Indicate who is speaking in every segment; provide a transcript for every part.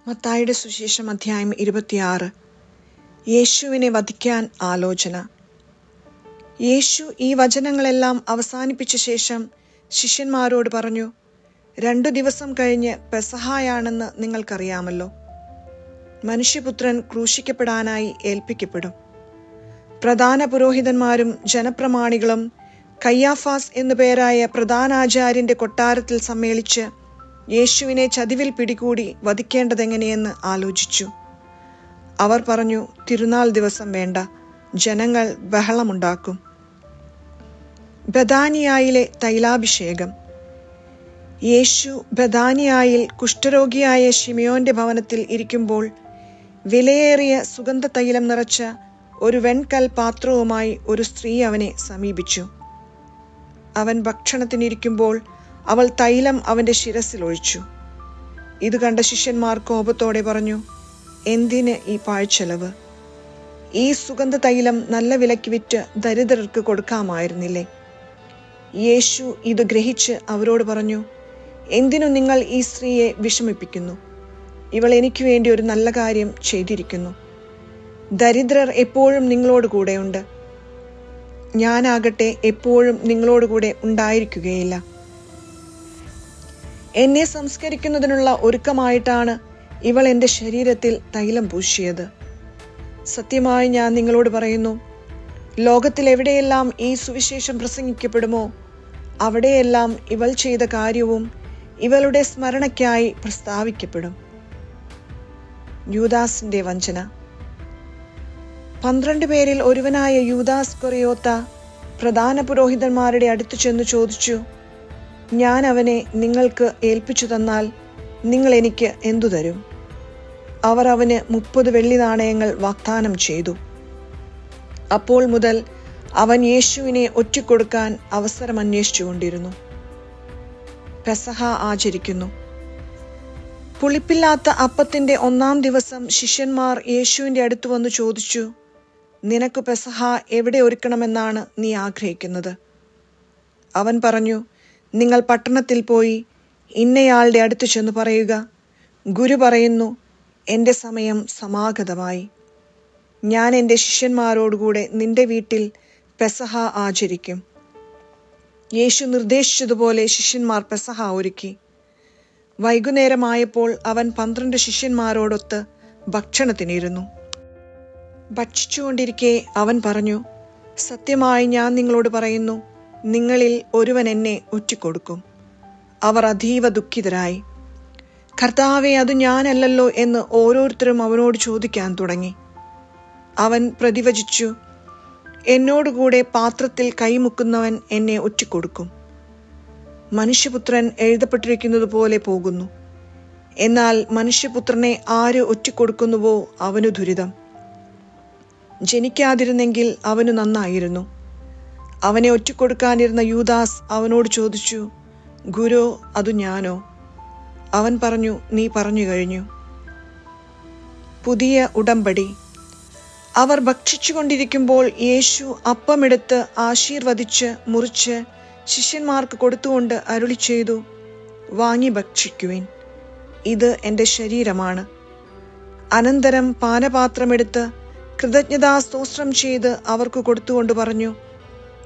Speaker 1: മത്തായിയുടെ സുവിശേഷം അധ്യായം 26. യേശുവിനെ വധിക്കാൻ ആലോചന. യേശു ഈ വചനങ്ങളെല്ലാം അവസാനിപ്പിച്ച ശേഷം ശിഷ്യന്മാരോട് പറഞ്ഞു, 2 ദിവസം കഴിഞ്ഞ് പെസഹായാണെന്ന് നിങ്ങൾക്കറിയാമല്ലോ. മനുഷ്യപുത്രൻ ക്രൂശിക്കപ്പെടാനായി ഏൽപ്പിക്കപ്പെടും. പ്രധാന പുരോഹിതന്മാരും ജനപ്രമാണികളും കയ്യാഫാസ് എന്നു പേരായ പ്രധാനാചാര്യന്റെ കൊട്ടാരത്തിൽ സമ്മേളിച്ച് യേശുവിനെ ചതിവിൽ പിടികൂടി വധിക്കേണ്ടതെങ്ങനെയെന്ന് ആലോചിച്ചു. അവർ പറഞ്ഞു, തിരുനാൾ ദിവസം വേണ്ട, ജനങ്ങൾ ബഹളമുണ്ടാക്കും. ബഥാനിയായിലെ തൈലാഭിഷേകം. യേശു ബഥാനിയായിൽ കുഷ്ഠരോഗിയായ ശിമയോന്റെ ഭവനത്തിൽ ഇരിക്കുമ്പോൾ വിലയേറിയ സുഗന്ധതൈലം നിറച്ച ഒരു വെൺകൽ പാത്രവുമായി ഒരു സ്ത്രീ അവനെ സമീപിച്ചു. അവൻ ഭക്ഷണത്തിനിരിക്കുമ്പോൾ അവൾ തൈലം അവന്റെ ശിരസിൽ ഒഴിച്ചു. ഇത് കണ്ട ശിഷ്യന്മാർ കോപത്തോടെ പറഞ്ഞു, എന്തിന് ഈ പാഴ്ചെലവ്? ഈ സുഗന്ധതൈലം നല്ല വിലയ്ക്ക് വിറ്റ് ദരിദ്രർക്ക് കൊടുക്കാമായിരുന്നില്ലേ? യേശു ഇത് ഗ്രഹിച്ച് അവരോട് പറഞ്ഞു, എന്തിനു നിങ്ങൾ ഈ സ്ത്രീയെ വിഷമിപ്പിക്കുന്നു? ഇവൾ എനിക്ക് വേണ്ടി ഒരു നല്ല കാര്യം ചെയ്തിരിക്കുന്നു. ദരിദ്രർ എപ്പോഴും നിങ്ങളോട് കൂടെയുണ്ട്, ഞാനാകട്ടെ എപ്പോഴും നിങ്ങളോടുകൂടെ ഉണ്ടായിരിക്കുകയില്ല. എന്നെ സംസ്കരിക്കുന്നതിനുള്ള ഒരുക്കമായിട്ടാണ് ഇവൾ എൻ്റെ ശരീരത്തിൽ തൈലം പൂശിയത്. സത്യമായി ഞാൻ നിങ്ങളോട് പറയുന്നു, ലോകത്തിൽ എവിടെയെല്ലാം ഈ സുവിശേഷം പ്രസംഗിക്കപ്പെടുമോ അവിടെയെല്ലാം ഇവൾ ചെയ്ത കാര്യവും ഇവളുടെ സ്മരണയ്ക്കായി പ്രസ്താവിക്കപ്പെടും. യൂദാസിന്റെ വഞ്ചന. 12 പേരിൽ ഒരുവനായ യൂദാസ് ഇസ്കറിയോത്ത പ്രധാന പുരോഹിതന്മാരുടെ അടുത്തു ചെന്ന് ചോദിച്ചു, ഞാൻ അവനെ നിങ്ങൾക്ക് ഏൽപ്പിച്ചു തന്നാൽ നിങ്ങൾ എനിക്ക് എന്തു തരും? അവർ അവന് 30 വെള്ളി നാണയങ്ങൾ വാഗ്ദാനം ചെയ്തു. അപ്പോൾ മുതൽ അവൻ യേശുവിനെ ഒറ്റിക്കൊടുക്കാൻ അവസരം അന്വേഷിച്ചുകൊണ്ടിരുന്നു. പെസഹ ആചരിക്കുന്നു. പുളിപ്പില്ലാത്ത അപ്പത്തിന്റെ 1-ാം ദിവസം ശിഷ്യന്മാർ യേശുവിന്റെ അടുത്ത് വന്നു ചോദിച്ചു, നിനക്ക് പെസഹ എവിടെ ഒരുക്കണമെന്നാണ് നീ ആഗ്രഹിക്കുന്നത്? അവൻ പറഞ്ഞു, നിങ്ങൾ പട്ടണത്തിൽ പോയി ഇന്നയാളുടെ അടുത്ത് ചെന്ന് പറയുക, ഗുരു പറയുന്നു, എൻ്റെ സമയം സമാഗതമായി. ഞാൻ എൻ്റെ ശിഷ്യന്മാരോടുകൂടെ നിന്റെ വീട്ടിൽ പെസഹ ആചരിക്കും. യേശു നിർദ്ദേശിച്ചതുപോലെ ശിഷ്യന്മാർ പെസഹ ഒരുക്കി. വൈകുന്നേരമായപ്പോൾ അവൻ 12 ശിഷ്യന്മാരോടൊത്ത് ഭക്ഷണത്തിനിരുന്നു. ഭക്ഷിച്ചുകൊണ്ടിരിക്കെ അവൻ പറഞ്ഞു, സത്യമായി ഞാൻ നിങ്ങളോട് പറയുന്നു, നിങ്ങളിൽ ഒരുവൻ എന്നെ ഒറ്റിക്കൊടുക്കും. അവർ അതീവ ദുഃഖിതരായി. കർത്താവേ, അത് ഞാനല്ലല്ലോ എന്ന് ഓരോരുത്തരും അവനോട് ചോദിക്കാൻ തുടങ്ങി. അവൻ പ്രതിവചിച്ചു, എന്നോടുകൂടെ പാത്രത്തിൽ കൈമുക്കുന്നവൻ എന്നെ ഒറ്റിക്കൊടുക്കും. മനുഷ്യപുത്രൻ എഴുതപ്പെട്ടിരിക്കുന്നത് പോലെ പോകുന്നു. എന്നാൽ മനുഷ്യപുത്രനെ ആര് ഒറ്റിക്കൊടുക്കുന്നുവോ അവനു ദുരിതം. ജനിക്കാതിരുന്നെങ്കിൽ അവനു നന്നായിരുന്നു. അവനെ ഒറ്റിക്കൊടുക്കാനിരുന്ന യൂദാസ് അവനോട് ചോദിച്ചു, ഗുരു, അതു ഞാനോ? അവൻ പറഞ്ഞു, നീ പറഞ്ഞു കഴിഞ്ഞു. പുതിയ ഉടമ്പടി. അവർ ഭക്ഷിച്ചുകൊണ്ടിരിക്കുമ്പോൾ യേശു അപ്പമെടുത്ത് ആശീർവദിച്ച് മുറിച്ച് ശിഷ്യന്മാർക്ക് കൊടുത്തുകൊണ്ട് അരുളി ചെയ്തു, വാങ്ങി ഭക്ഷിക്കുവിൻ, ഇത് എൻ്റെ ശരീരമാണ്. അനന്തരം പാനപാത്രമെടുത്ത് കൃതജ്ഞതാസ്തോത്രം ചെയ്ത് അവർക്ക് കൊടുത്തുകൊണ്ട് പറഞ്ഞു,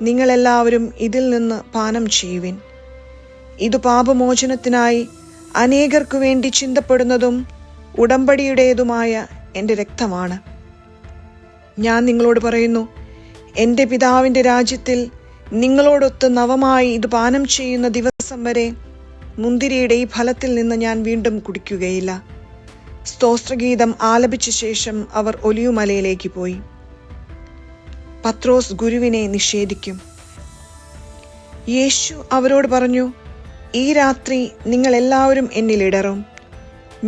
Speaker 1: നിങ്ങളെല്ലാവരും ഇതിൽ നിന്ന് പാനം ചെയ്യുവിൻ. ഇത് പാപമോചനത്തിനായി അനേകർക്കു വേണ്ടി ചിന്തപ്പെടുന്നതും ഉടമ്പടിയുടേതുമായ എൻ്റെ രക്തമാണ്. ഞാൻ നിങ്ങളോട് പറയുന്നു, എൻ്റെ പിതാവിൻ്റെ രാജ്യത്തിൽ നിങ്ങളോടൊത്ത് നവമായി ഇത് പാനം ചെയ്യുന്ന ദിവസം വരെ മുന്തിരിയുടെ ഈ ഫലത്തിൽ നിന്ന് ഞാൻ വീണ്ടും കുടിക്കുകയില്ല. സ്തോത്രഗീതം ആലപിച്ച ശേഷം അവർ ഒലിവുമലയിലേക്ക് പോയി. പത്രോസ് ഗുരുവിനെ നിഷേധിക്കും. യേശു അവരോട് പറഞ്ഞു, ഈ രാത്രി നിങ്ങൾ എല്ലാവരും എന്നിൽ ഇടറും.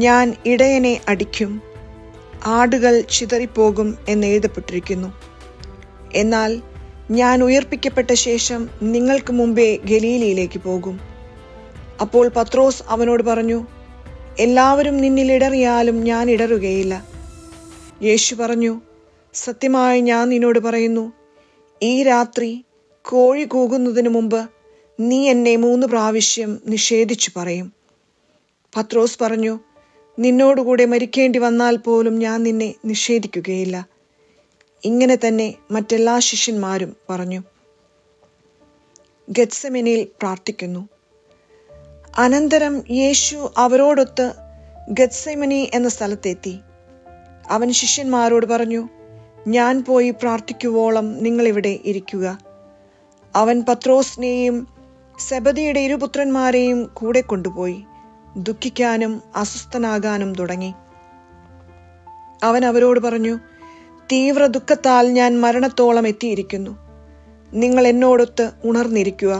Speaker 1: ഞാൻ ഇടയനെ അടിക്കും, ആടുകൾ ചിതറിപ്പോകും എന്നെഴുതപ്പെട്ടിരിക്കുന്നു. എന്നാൽ ഞാൻ ഉയർപ്പിക്കപ്പെട്ട ശേഷം നിങ്ങൾക്ക് മുമ്പേ ഗലീലയിലേക്ക് പോകും. അപ്പോൾ പത്രോസ് അവനോട് പറഞ്ഞു, എല്ലാവരും നിന്നിൽ ഇടറിയാലും ഞാൻ ഇടറുകയില്ല. യേശു പറഞ്ഞു, സത്യമായി ഞാൻ നിന്നോട് പറയുന്നു, ഈ രാത്രി കോഴി കൂകുന്നതിന് മുമ്പ് നീ എന്നെ 3 പ്രാവശ്യം നിഷേധിച്ചു പറയും. പത്രോസ് പറഞ്ഞു, നിന്നോടുകൂടെ മരിക്കേണ്ടി വന്നാൽ പോലും ഞാൻ നിന്നെ നിഷേധിക്കുകയില്ല. ഇങ്ങനെ തന്നെ മറ്റെല്ലാ ശിഷ്യന്മാരും പറഞ്ഞു. ഗെത്സെമനിയിൽ പ്രാർത്ഥിക്കുന്നു. അനന്തരം യേശു അവരോടൊത്ത് ഗെത്സെമനി എന്ന സ്ഥലത്തെത്തി. അവൻ ശിഷ്യന്മാരോട് പറഞ്ഞു, ഞാൻ പോയി പ്രാർത്ഥിക്കുവോളം നിങ്ങളിവിടെ ഇരിക്കുക. അവൻ പത്രോസിനെയും സെബദിയുടെ ഇരുപുത്രന്മാരെയും കൂടെ കൊണ്ടുപോയി ദുഃഖിക്കാനും അസ്വസ്ഥനാകാനും തുടങ്ങി. അവൻ അവരോട് പറഞ്ഞു, തീവ്ര ദുഃഖത്താൽ ഞാൻ മരണത്തോളം എത്തിയിരിക്കുന്നു. നിങ്ങൾ എന്നോടൊത്ത് ഉണർന്നിരിക്കുക.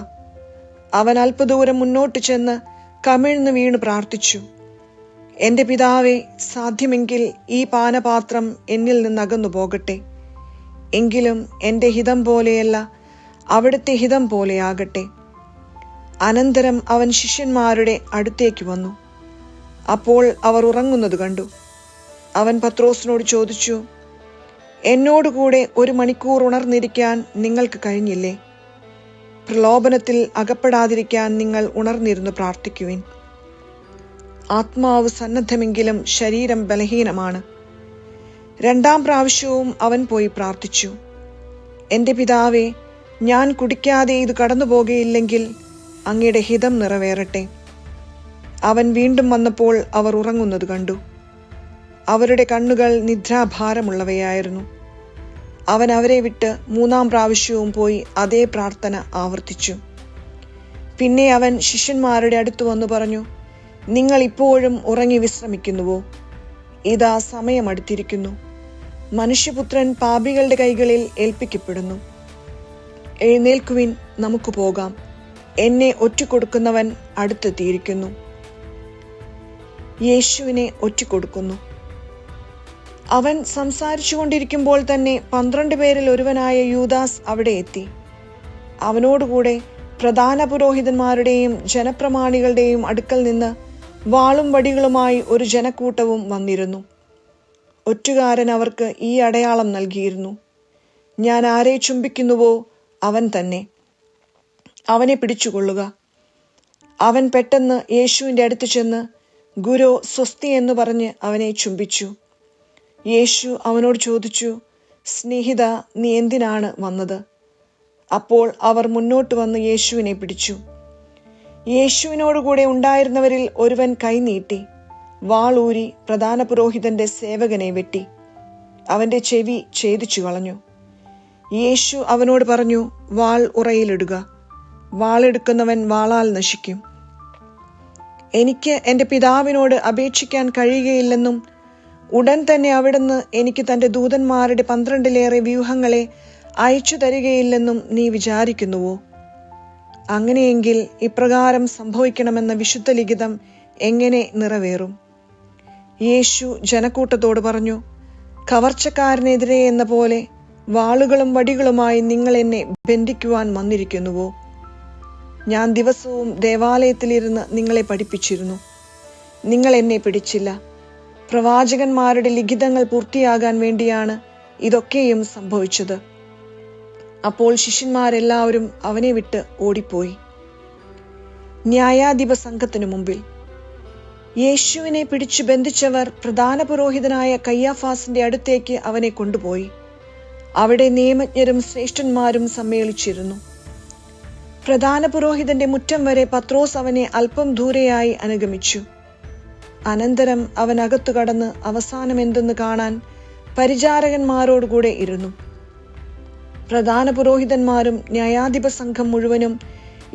Speaker 1: അവൻ അല്പദൂരം മുന്നോട്ട് ചെന്ന് കമിഴ്ന്നു വീണ് പ്രാർത്ഥിച്ചു, എൻ്റെ പിതാവേ, സാധ്യമെങ്കിൽ ഈ പാനപാത്രം എന്നിൽ നിന്നകന്നു പോകട്ടെ. എങ്കിലും എൻ്റെ ഹിതം പോലെയല്ല, അവിടുത്തെ ഹിതം പോലെയാകട്ടെ. അനന്തരം അവൻ ശിഷ്യന്മാരുടെ അടുത്തേക്ക് വന്നു. അപ്പോൾ അവർ ഉറങ്ങുന്നത് കണ്ടു. അവൻ പത്രോസിനോട് ചോദിച്ചു, എന്നോടുകൂടെ 1 മണിക്കൂർ ഉണർന്നിരിക്കാൻ നിങ്ങൾക്ക് കഴിഞ്ഞില്ലേ? പ്രലോഭനത്തിൽ അകപ്പെടാതിരിക്കാൻ നിങ്ങൾ ഉണർന്നിരുന്ന് പ്രാർത്ഥിക്കുവിൻ. ആത്മാവ് സന്നദ്ധമെങ്കിലും ശരീരം ബലഹീനമാണ്. 2-ാം പ്രാവശ്യവും അവൻ പോയി പ്രാർത്ഥിച്ചു, എൻ്റെ പിതാവേ, ഞാൻ കുടിക്കാതെ ഇത് കടന്നു പോകുകയില്ലെങ്കിൽ അങ്ങയുടെ ഹിതം നിറവേറട്ടെ. അവൻ വീണ്ടും വന്നപ്പോൾ അവർ ഉറങ്ങുന്നത് കണ്ടു. അവരുടെ കണ്ണുകൾ നിദ്രാഭാരമുള്ളവയായിരുന്നു. അവൻ അവരെ വിട്ട് 3-ാം പ്രാവശ്യവും പോയി അതേ പ്രാർത്ഥന ആവർത്തിച്ചു. പിന്നെ അവൻ ശിഷ്യന്മാരുടെ അടുത്ത് വന്നു പറഞ്ഞു, നിങ്ങൾ ഇപ്പോഴും ഉറങ്ങി വിശ്രമിക്കുന്നുവോ? ഇതാ സമയം അടുത്തിരിക്കുന്നു. മനുഷ്യപുത്രൻ പാപികളുടെ കൈകളിൽ ഏൽപ്പിക്കപ്പെടുന്നു. എഴുന്നേൽക്കുവിൻ, നമുക്ക് പോകാം. എന്നെ ഒറ്റിക്കൊടുക്കുന്നവൻ അടുത്തെത്തിയിരിക്കുന്നു. യേശുവിനെ ഒറ്റിക്കൊടുക്കുന്നു. അവൻ സംസാരിച്ചു കൊണ്ടിരിക്കുമ്പോൾ തന്നെ 12 പേരിൽ ഒരുവനായ യൂദാസ് അവിടെ എത്തി. അവനോടുകൂടെ പ്രധാന പുരോഹിതന്മാരുടെയും ജനപ്രമാണികളുടെയും അടുക്കൽ നിന്ന് വാളും വടികളുമായി ഒരു ജനക്കൂട്ടവും വന്നിരുന്നു. ഒറ്റുകാരൻ അവർക്ക് ഈ അടയാളം നൽകിയിരുന്നു, ഞാൻ ആരെ ചുംബിക്കുന്നുവോ അവൻ തന്നെ, അവനെ പിടിച്ചുകൊള്ളുക. അവൻ പെട്ടെന്ന് യേശുവിൻ്റെ അടുത്ത് ചെന്ന്, ഗുരു, സ്വസ്തി എന്ന് പറഞ്ഞ് അവനെ ചുംബിച്ചു. യേശു അവനോട് ചോദിച്ചു, സ്നേഹിത, നീ എന്തിനാണ് വന്നത്? അപ്പോൾ അവർ മുന്നോട്ട് വന്ന് യേശുവിനെ പിടിച്ചു. യേശുവിനോടുകൂടെ ഉണ്ടായിരുന്നവരിൽ ഒരുവൻ കൈനീട്ടി വാളൂരി പ്രധാന പുരോഹിതന്റെ സേവകനെ വെട്ടി അവന്റെ ചെവി ഛേദിച്ചു കളഞ്ഞു. യേശു അവനോട് പറഞ്ഞു, വാൾ ഉറയിലിടുക. വാളെടുക്കുന്നവൻ വാളാൽ നശിക്കും. എനിക്ക് എൻ്റെ പിതാവിനോട് അപേക്ഷിക്കാൻ കഴിയുകയില്ലെന്നും ഉടൻ തന്നെ അവിടുന്ന് എനിക്ക് തൻ്റെ ദൂതന്മാരുടെ 12-ലേറെ വ്യൂഹങ്ങളെ അയച്ചു തരികയില്ലെന്നും നീ വിചാരിക്കുന്നുവോ? അങ്ങനെയെങ്കിൽ ഇപ്രകാരം സംഭവിക്കണമെന്ന വിശുദ്ധ ലിഖിതം എങ്ങനെ നിറവേറും? യേശു ജനക്കൂട്ടത്തോട് പറഞ്ഞു, കവർച്ചക്കാരനെതിരെ എന്ന പോലെ വാളുകളും വടികളുമായി നിങ്ങൾ എന്നെ ബന്ധിക്കുവാൻ വന്നിരിക്കുന്നുവോ? ഞാൻ ദിവസവും ദേവാലയത്തിലിരുന്ന് നിങ്ങളെ പഠിപ്പിച്ചിരുന്നു. നിങ്ങൾ എന്നെ പിടിച്ചില്ല. പ്രവാചകന്മാരുടെ ലിഖിതങ്ങൾ പൂർത്തിയാകാൻ വേണ്ടിയാണ് ഇതൊക്കെയും സംഭവിച്ചത്. അപ്പോൾ ശിഷ്യന്മാരെല്ലാവരും അവനെ വിട്ട് ഓടിപ്പോയി. ന്യായാധിപ സംഘത്തിനു മുമ്പിൽ യേശുവിനെ പിടിച്ചു ബന്ധിച്ചവർ പ്രധാന പുരോഹിതനായ കയ്യാഫാസിന്റെ അടുത്തേക്ക് അവനെ കൊണ്ടുപോയി. അവിടെ നിയമജ്ഞരും ശ്രേഷ്ഠന്മാരും സമ്മേളിച്ചിരുന്നു. പ്രധാന പുരോഹിതന്റെ മുറ്റം വരെ പത്രോസ് അവനെ അല്പം ദൂരെയായി അനുഗമിച്ചു. അനന്തരം അവൻ അകത്തു കടന്ന് അവസാനം എന്തെന്ന് കാണാൻ പരിചാരകന്മാരോടുകൂടെ ഇരുന്നു. പ്രധാന പുരോഹിതന്മാരും ന്യായാധിപ സംഘം മുഴുവനും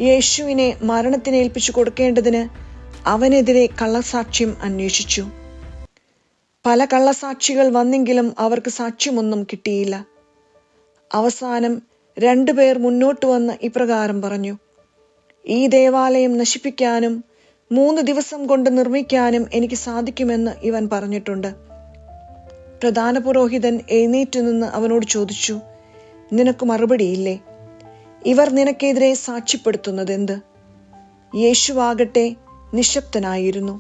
Speaker 1: യേശുവിനെ മരണത്തിനേൽപ്പിച്ചു കൊടുക്കേണ്ടതിന് അവനെതിരെ കള്ളസാക്ഷ്യം അന്വേഷിച്ചു. പല കള്ളസാക്ഷികൾ വന്നെങ്കിലും അവർക്ക് സാക്ഷ്യമൊന്നും കിട്ടിയില്ല. അവസാനം 2 പേർ മുന്നോട്ട് വന്ന് ഇപ്രകാരം പറഞ്ഞു, ഈ ദേവാലയം നശിപ്പിക്കാനും 3 ദിവസം കൊണ്ട് നിർമ്മിക്കാനും എനിക്ക് സാധിക്കുമെന്ന് ഇവൻ പറഞ്ഞിട്ടുണ്ട്. പ്രധാന പുരോഹിതൻ എഴുന്നേറ്റു നിന്ന് അവനോട് ചോദിച്ചു, നിനക്ക് മറുപടിയില്ലേ? ഇവർ നിനക്കെതിരെ സാക്ഷ്യപ്പെടുത്തുന്നത് എന്ത്? യേശുവാകട്ടെ നിശബ്ദനായിരുന്നു.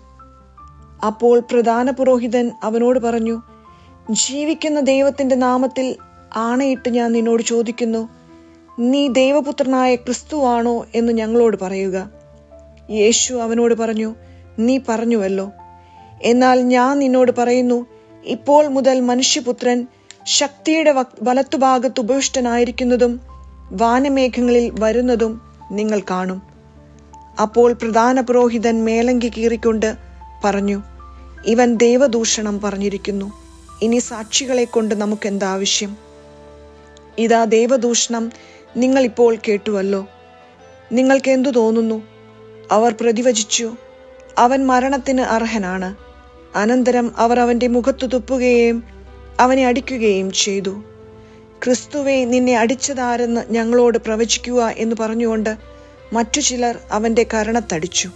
Speaker 1: അപ്പോൾ പ്രധാന പുരോഹിതൻ അവനോട് പറഞ്ഞു, ജീവിക്കുന്ന ദൈവത്തിന്റെ നാമത്തിൽ ആണയിട്ട് ഞാൻ നിന്നോട് ചോദിക്കുന്നു, നീ ദൈവപുത്രനായ ക്രിസ്തുവാണോ എന്ന് ഞങ്ങളോട് പറയുക. യേശു അവനോട് പറഞ്ഞു, നീ പറഞ്ഞുവല്ലോ. എന്നാൽ ഞാൻ നിന്നോട് പറയുന്നു, ഇപ്പോൾ മുതൽ മനുഷ്യപുത്രൻ ശക്തിയുടെ വലത്തുഭാഗത്ത് ഉപവിഷ്ടനായിരിക്കുന്നതും വാനമേഘങ്ങളിൽ വരുന്നതും നിങ്ങൾ കാണും. അപ്പോൾ പ്രധാന പുരോഹിതൻ മേലങ്കി കീറിക്കൊണ്ട് പറഞ്ഞു, ഇവൻ ദൈവദൂഷണം പറഞ്ഞിരിക്കുന്നു. ഇനി സാക്ഷികളെ കൊണ്ട് നമുക്കെന്താവശ്യം? ഇതാ ദൈവദൂഷണം നിങ്ങളിപ്പോൾ കേട്ടുവല്ലോ. നിങ്ങൾക്ക് എന്തു തോന്നുന്നു? അവർ പ്രതിവചിച്ചു, അവൻ മരണത്തിന് അർഹനാണ്. അനന്തരം അവർ അവന്റെ മുഖത്തു തുപ്പുകയും അവനെ അടിക്കുകയും ചെയ്തു. ക്രിസ്തുവേ, നിന്നെ അടിച്ചതാരെന്ന് ഞങ്ങളോട് പ്രവചിക്കുക എന്ന് പറഞ്ഞുകൊണ്ട് മറ്റു ചിലർ അവന്റെ കരണത്തടിച്ചു.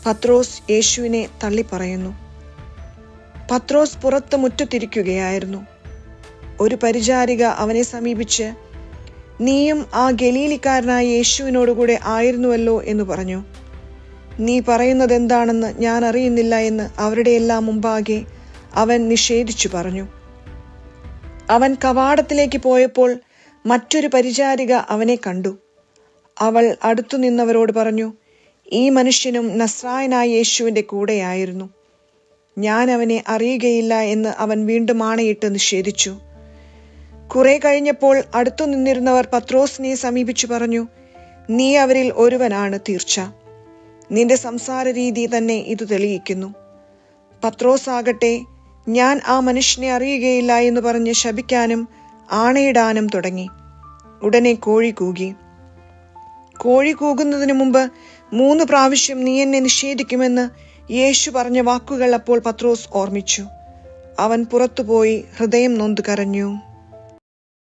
Speaker 1: പത്രോസ് യേശുവിനെ തള്ളിപ്പറയുന്നു. പത്രോസ് പുറത്ത് മുറ്റത്തിരിക്കുകയായിരുന്നു. ഒരു പരിചാരിക അവനെ സമീപിച്ച്, നീയും ആ ഗലീലിക്കാരനായ യേശുവിനോടുകൂടെ ആയിരുന്നുവല്ലോ എന്ന് പറഞ്ഞു. നീ പറയുന്നത് എന്താണെന്ന് ഞാൻ അറിയുന്നില്ല എന്ന് അവരുടെ എല്ലാം മുമ്പാകെ അവൻ നിഷേധിച്ചു പറഞ്ഞു. അവൻ കവാടത്തിലേക്ക് പോയപ്പോൾ മറ്റൊരു പരിചാരിക അവനെ കണ്ടു. അവൾ അടുത്തു നിന്നവരോട് പറഞ്ഞു, ഈ മനുഷ്യനും നസ്രായനായ യേശുവിന്റെ കൂടെയായിരുന്നു. ഞാൻ അവനെ അറിയുകയില്ല എന്ന് അവൻ വീണ്ടും ആണയിട്ട് നിഷേധിച്ചു. കുറെ കഴിഞ്ഞപ്പോൾ അടുത്തു നിന്നിരുന്നവർ പത്രോസിനെ സമീപിച്ചു പറഞ്ഞു, നീ അവരിൽ ഒരുവനാണ് തീർച്ച. നിന്റെ സംസാര രീതി തന്നെ ഇത് തെളിയിക്കുന്നു. പത്രോസ് ആകട്ടെ, ഞാൻ ആ മനുഷ്യനെ അറിയുകയില്ല എന്ന് പറഞ്ഞ് ശപിക്കാനും ആണയിടാനും തുടങ്ങി. ഉടനെ കോഴി കൂകി. കോഴി കൂകുന്നതിന് മുമ്പ് 3 പ്രാവശ്യം നീ എന്നെ നിഷേധിക്കുമെന്ന് യേശു പറഞ്ഞ വാക്കുകൾ അപ്പോൾ പത്രോസ് ഓർമ്മിച്ചു. അവൻ പുറത്തുപോയി ഹൃദയം നൊന്ത് കരഞ്ഞു.